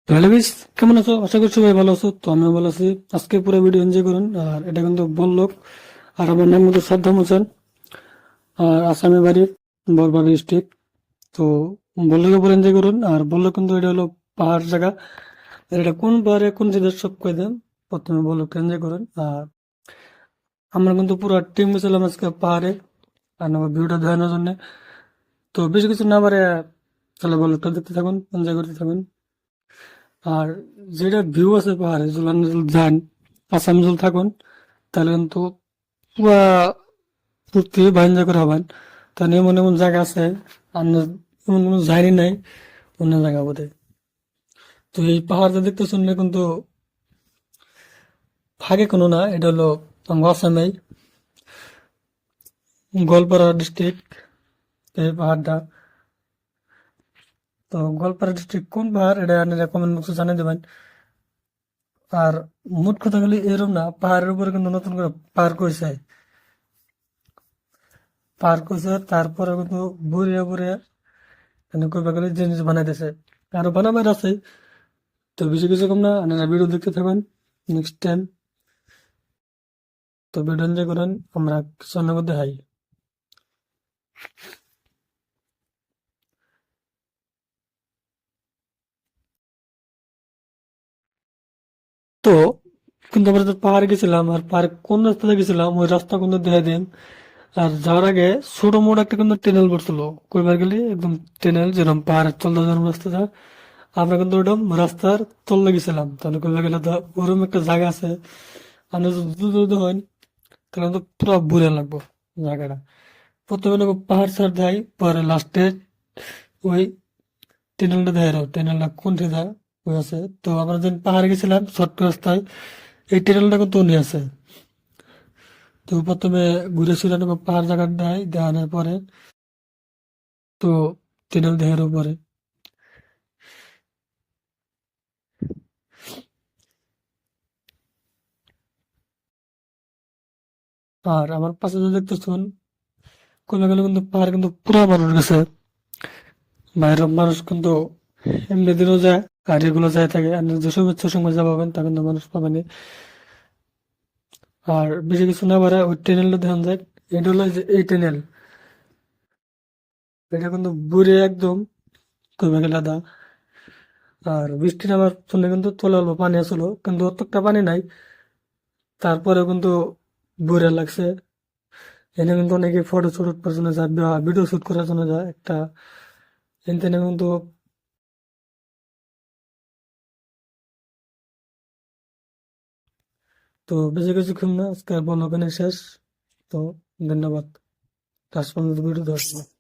তো hello guys, কেমন আছো? আশা করি সবাই ভালো আছো। তো আমিও ভালো আছি। আজকে পুরো ভিডিও এনজয় করুন। আর এটা কিন্তু বললোক, আর আমার নাম কিন্তু সাদ্দাম হোসেন, আর আসামি বাড়ি, বরবাড়ি ডিস্ট্রিক্ট। তো বললোকে পুরো এনজয় করুন। আর বললো কিন্তু এটা হলো পাহাড় জায়গা। আর এটা কোন পাহাড়ে কোন জিনিস সব কয়ে দেন। প্রথমে বললোকে এনজয় করুন। আর আমরা কিন্তু পুরো টিম গেছিলাম আজকে পাহাড়ে, আর আমার ভিউটা দেখানোর জন্য। তো বেশি কিছু না পারে, তাহলে বললোকটা দেখতে থাকুন, এনজয় করতে থাকুন। আর যেটা ভিউ আছে পাহাড়ে, যদি আপনি যদি যান, আসাম যদি থাকুন, তাহলে কিন্তু পুরা ফুর্তি বা এনজয় করে হবেন। তাহলে এমন এমন জায়গা আছে, আমরা এমন কোনো জানি নাই অন্য জায়গা বোধে। তো এই পাহাড়টা দেখতে শুনলে কিন্তু ফাঁকে কোনো না, এটা হলো আমার আসামেই গোয়ালপাড়া ডিস্ট্রিক্ট এই পাহাড়টা। তো গোয়ালপাড়া ডিস্ট্রিক্ট কোন পাহাড়, এটা আপনারা কমেন্ট বক্সে জানিয়ে দেবেন। আর মোট কথা বলি এরকম না, পাহাড়ের উপরে কিন্তু নতুন করে পার্ক হয়েছে। পার্ক হয়েছে, তারপরে কিন্তু ঘুরিয়ে ঘুরিয়ে মানে কইবা গেলে জিনিস বানাইতেছে, আরো বানাবার আছে। তো বেশি কিছু কম না, আপনারা ভিডিও দেখতে থাকবেন নেক্সট টাইম। তো ভিডিও এনজয় করেন, আমরা কিছু অন্য মধ্যে হাই। তো কিন্তু আমরা তো পাহাড়ে গেছিলাম, আর পাহাড়ে কোন রাস্তাতে গেছিলাম ওই রাস্তা কিন্তু দেখা দেন। আর যাওয়ার আগে ছোট মোট একটা কিন্তু টেনেল পড়ছিল, কইবার গেলে একদম টেনেল যেরকম পাহাড়ের চলতে যেরকম রাস্তা যায়, আমরা কিন্তু ওইরকম রাস্তার তলে গেছিলাম। তাহলে কইবার গেলে তো ওরকম একটা জায়গা আছে, আমরা যদি দ্রুত হন তাহলে তো পুরো বুড়ে লাগবো জায়গাটা। প্রথমে লোক পাহাড় ছাড় দেয়, পরে লাস্টে ওই টেনেলটা দেয়, টেনেলটা কোনটি দেয় ওই আছে। তো আমরা যেদিন পাহাড়ে গেছিলাম ছোট্ট রাস্তায়, এই টেনেলটা কিন্তু উনি আছে। তো প্রথমে ঘুরে ফিরে নেবো পাহাড় জায়গা দেয়, দেওয়ানোর পরে তো টেনেল দেহের উপরে। আর আমার পাশে যে দেখতেছেন, কোলে গেলে কিন্তু পাহাড় কিন্তু পুরা মানুষ গেছে, বাইরের মানুষ কিন্তু এমনি দিনও যায়, আর এগুলো যায় থাকে। আর যে শুভেচ্ছা সময় যা পাবেন তা কিন্তু মানুষ পাবেন। আর বেশি কিছু না পারে ওই টেনেলটা দেখান যায়। এটা হলো যে এই টেনেল, এটা কিন্তু বুড়ে একদম কমে গেলে দা। আর বৃষ্টি নামার জন্য কিন্তু তোলা অল্প পানি আসলো, কিন্তু অতটা পানি নাই। তারপরে কিন্তু বুড়ে লাগছে। এনে কিন্তু অনেকে ফটো শুট করার জন্য যায়, বা ভিডিও শুট করার জন্য যায় একটা। এনে কিন্তু তো বেশি কিছুক্ষণ না, আজকে বলো শেষ। তো ধন্যবাদ, লাস্ট পর্যন্ত ভিডিও দেওয়ার জন্য।